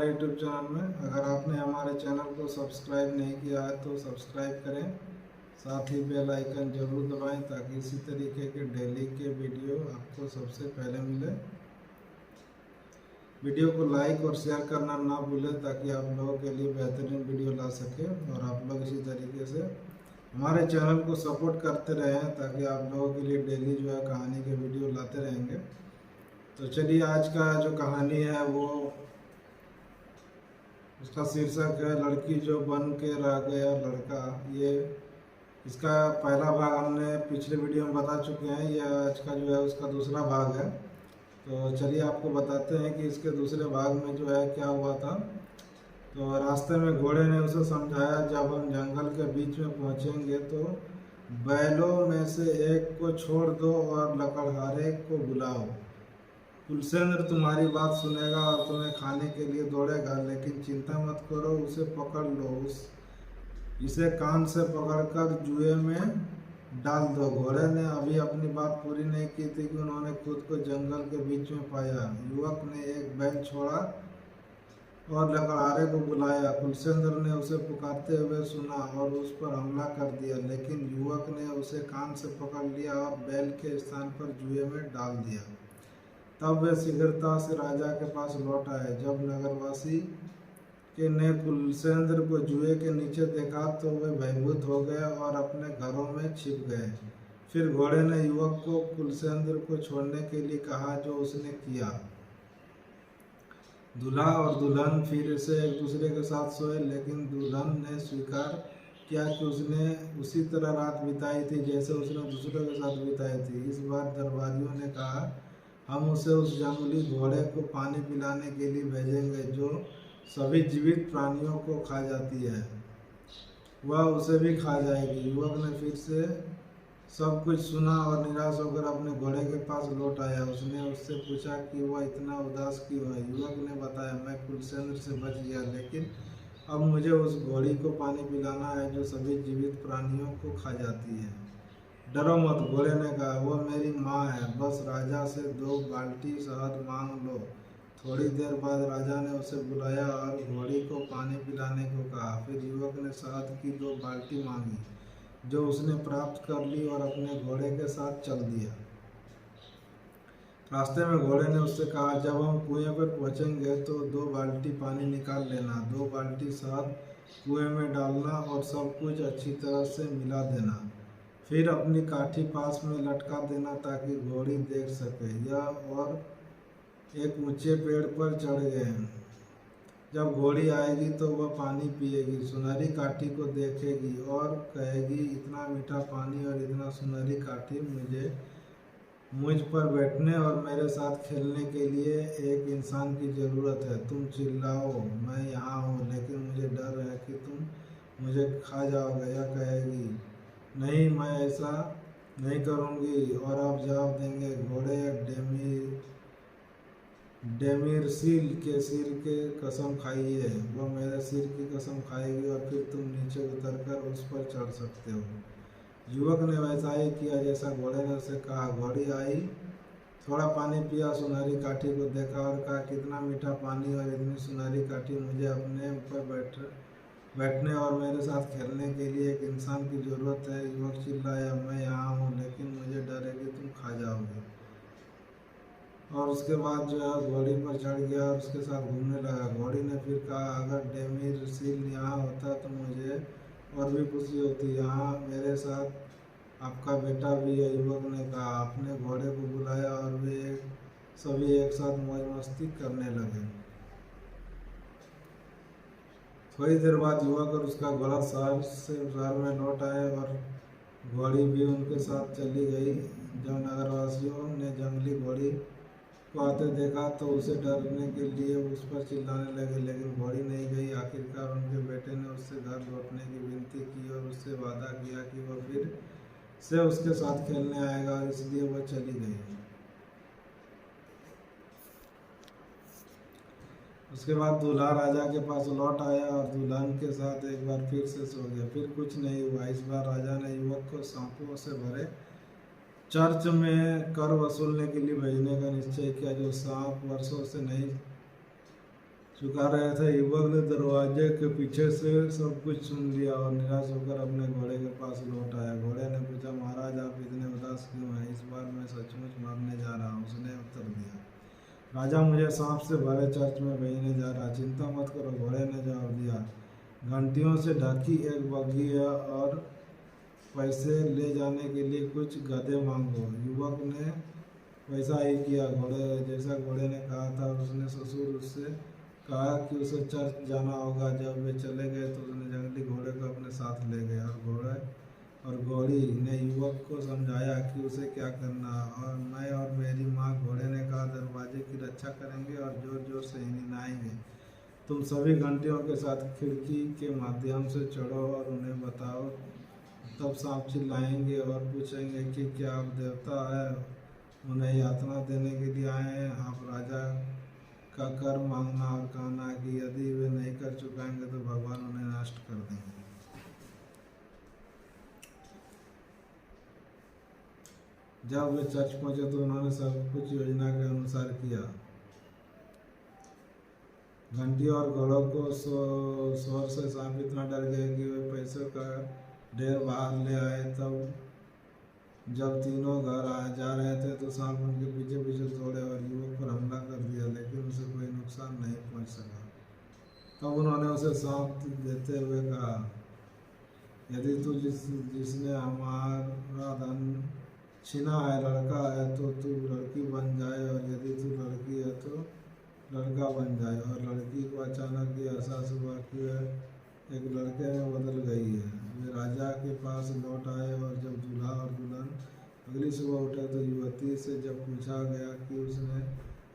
YouTube channel में। अगर आपने हमारे चैनल को सब्सक्राइब नहीं किया है तो सब्सक्राइब करें, साथ ही बेल आइकन जरूर दबाएं ताकि इसी तरीके के डेली के वीडियो आपको सबसे पहले मिले। वीडियो को लाइक और शेयर करना ना भूलें ताकि आप लोगों के लिए बेहतरीन वीडियो ला सके और आप लोग इसी तरीके से हमारे चैनल को सपोर्ट करते रहें ताकि आप लोगों के लिए डेली जो है कहानी के वीडियो लाते रहेंगे। तो चलिए, आज का जो कहानी है वो उसका शीर्षक है लड़की जो बन के रह गया लड़का। ये इसका पहला भाग हमने पिछले वीडियो में बता चुके हैं। यह आज का जो है उसका दूसरा भाग है। तो चलिए आपको बताते हैं कि इसके दूसरे भाग में जो है क्या हुआ था। तो रास्ते में घोड़े ने उसे समझाया, जब हम जंगल के बीच में पहुंचेंगे तो बैलों में से एक को छोड़ दो और लकड़हारे को बुलाओ। कुलसेंद्र तुम्हारी बात सुनेगा और तुम्हें खाने के लिए दौड़ेगा, लेकिन चिंता मत करो, उसे पकड़ लो, इसे कान से पकड़कर जुए में डाल दो। घोड़े ने अभी अपनी बात पूरी नहीं की थी कि उन्होंने खुद को जंगल के बीच में पाया। युवक ने एक बैल छोड़ा और लकड़हारे को बुलाया। कुलसेंद्र ने उसे पुकारते हुए सुना और उस पर हमला कर दिया, लेकिन युवक ने उसे कान से पकड़ लिया और बैल के स्थान पर जुए में डाल दिया। तब वे शीघ्रता से राजा के पास लौट आए। जब नगरवासी के ने कुलसेंद्र को जुए के नीचे देखा तो वे भयभीत हो गए और अपने घरों में छिप गए। फिर घोड़े ने युवक को कुलसेंद्र को छोड़ने के लिए कहा, जो उसने किया। दूल्हा और दुल्हन फिर से एक दूसरे के साथ सोए, लेकिन दुल्हन ने स्वीकार किया कि उसने उसी तरह रात बिताई थी जैसे उसने दूसरों के साथ बिताई थी। इस बार दरबारियों ने कहा, हम उसे उस जंगली घोड़े को पानी पिलाने के लिए भेजेंगे जो सभी जीवित प्राणियों को खा जाती है, वह उसे भी खा जाएगी। युवक ने फिर से सब कुछ सुना और निराश होकर अपने घोड़े के पास लौट आया। उसने उससे पूछा कि वह इतना उदास क्यों है। युवक ने बताया, मैं कुलसेंद्र से बच गया, लेकिन अब मुझे उस घोड़ी को पानी पिलाना है जो सभी जीवित प्राणियों को खा जाती है। डरो मत, घोड़े ने कहा, वह मेरी माँ है, बस राजा से 2 बाल्टी शहद मांग लो। थोड़ी देर बाद राजा ने उसे बुलाया और घोड़ी को पानी पिलाने को कहा। फिर युवक ने शहद की 2 बाल्टी मांगी, जो उसने प्राप्त कर ली और अपने घोड़े के साथ चल दिया। रास्ते में घोड़े ने उससे कहा, जब हम कुएं पर पहुंचेंगे तो 2 बाल्टी पानी निकाल लेना, 2 बाल्टी शहद कुएं में डालना और सब कुछ अच्छी तरह से मिला देना। फिर अपनी काठी पास में लटका देना ताकि घोड़ी देख सके। यह और एक ऊंचे पेड़ पर चढ़ गए। जब घोड़ी आएगी तो वह पानी पिएगी, सुनहरी काठी को देखेगी और कहेगी, इतना मीठा पानी और इतना सुनहरी काठी, मुझ पर बैठने और मेरे साथ खेलने के लिए एक इंसान की ज़रूरत है। तुम चिल्लाओ, मैं यहाँ हूँ, लेकिन मुझे डर है कि तुम मुझे खा जाओगे। यह कहेगी, नहीं, मैं ऐसा नहीं करूँगी, और आप जवाब देंगे, घोड़े डेमिरसील के सिर के कसम खाइए। वह मेरे सिर की कसम खाएगी और फिर तुम नीचे उतरकर उस पर चढ़ सकते हो। युवक ने वैसा ही किया जैसा घोड़े ने उसे कहा। घोड़ी आई, थोड़ा पानी पिया, सुनहरी काठी को देखा और कहा, कितना मीठा पानी और इतनी सुनहरी काठी, मुझे अपने ऊपर बैठने और मेरे साथ खेलने के लिए एक इंसान की ज़रूरत है। युवक चिल्लाया, मैं यहाँ हूँ, लेकिन मुझे डर है कि तुम खा जाओगे। और उसके बाद जो है घोड़ी पर चढ़ गया और उसके साथ घूमने लगा। घोड़ी ने फिर कहा, अगर डेमिरसील यहाँ होता तो मुझे और भी खुशी होती, यहाँ मेरे साथ आपका बेटा भी है। युवक ने कहा। अपने घोड़े को बुलाया और वे सभी एक साथ मौज मस्ती करने लगे। थोड़ी देर बाद युवक और उसका घोड़ा शहर में लौट आए और घोड़ी भी उनके साथ चली गई। जब नगरवासियों ने जंगली घोड़ी को आते देखा तो उसे डरने के लिए उस पर चिल्लाने लगे, लेकिन घोड़ी नहीं गई। आखिरकार उनके बेटे ने उससे घर लौटने की विनती की और उससे वादा किया कि वह फिर से उसके साथ खेलने आएगा, इसलिए वह चली गई। उसके बाद दूल्हा राजा के पास लौट आया और दुल्हन के साथ एक बार फिर से सो गया। फिर कुछ नहीं हुआ। इस बार राजा ने युवक को सांपों से भरे चर्च में कर वसूलने के लिए भेजने का निश्चय किया। जो सांप वर्षों से नहीं चुका रहे थे। युवक ने दरवाजे के पीछे से सब कुछ सुन लिया और निराश होकर अपने घोड़े के पास लौट आया। घोड़े ने पूछा, महाराज आप इतने उदास क्यों हैं? इस बार मैं सचमुच मरने जा रहा हूँ, उसने उत्तर दिया। राजा, मुझे सांप से भरे चर्च में भेजने जा रहा, चिंता मत करो, घोड़े ने जवाब दिया। घंटियों से ढकी एक बग्घी है और पैसे ले जाने के लिए कुछ गधे मांगो। युवक ने वैसा ही किया। घोड़े ने कहा था, उसने ससुर उससे कहा कि उसे चर्च जाना होगा। जब वे चले गए तो उसने जंगली घोड़े को अपने साथ ले गया और घोड़ी ने युवक को समझाया कि उसे क्या करना। और मैं और मेरी माँ, घोड़े ने कहा, दरवाजे की रक्षा करेंगे और जोर जोर से हिनहिनाएंगे। तुम सभी घंटियों के साथ खिड़की के माध्यम से चढ़ो और उन्हें बताओ। तब सांप चिल्लाएंगे और पूछेंगे कि क्या आप देवता है, उन्हें यातना देने के लिए आए हैं। आप राजा का कर मांगना और कहना कि यदि वे नहीं कर चुकाएंगे तो भगवान उन्हें नष्ट कर देंगे। जब वे चर्च पहुंचे तो उन्होंने सब कुछ योजना के अनुसार किया। घंटी और घोड़ों को शोर से सांप इतना डर गए कि वे पैसों का ढेर बाहर ले आए। तब जब तीनों घर जा रहे थे तो सांप उनके पीछे पीछे दौड़े और युवक पर हमला कर दिया, लेकिन उसे कोई नुकसान नहीं पहुंच सका। तब उन्होंने उसे सांप देते हुए कहा, यदि तू जिसने हमारा धन छीना है लड़का है तो तू लड़की बन जाए, और यदि तू लड़की है तो लड़का बन जाए। और लड़की को अचानक ये एहसास हुआ कि वह एक लड़के में बदल गई है। वे राजा के पास लौट आए और जब दूल्हा और दुल्हन अगली सुबह उठे तो युवती से जब पूछा गया कि उसने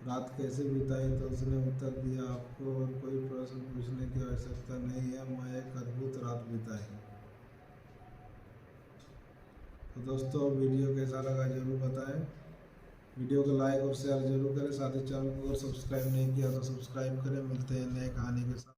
रात कैसे बिताई तो उसने उत्तर दिया, आपको और कोई प्रश्न पूछने की आवश्यकता नहीं है, मैं एक अद्भुत रात बिताई। तो दोस्तों, वीडियो कैसा लगा जरूर बताएं। वीडियो को लाइक और शेयर जरूर करें। साथ ही चैनल को अगर सब्सक्राइब नहीं किया तो सब्सक्राइब करें। मिलते हैं नए कहानी के साथ।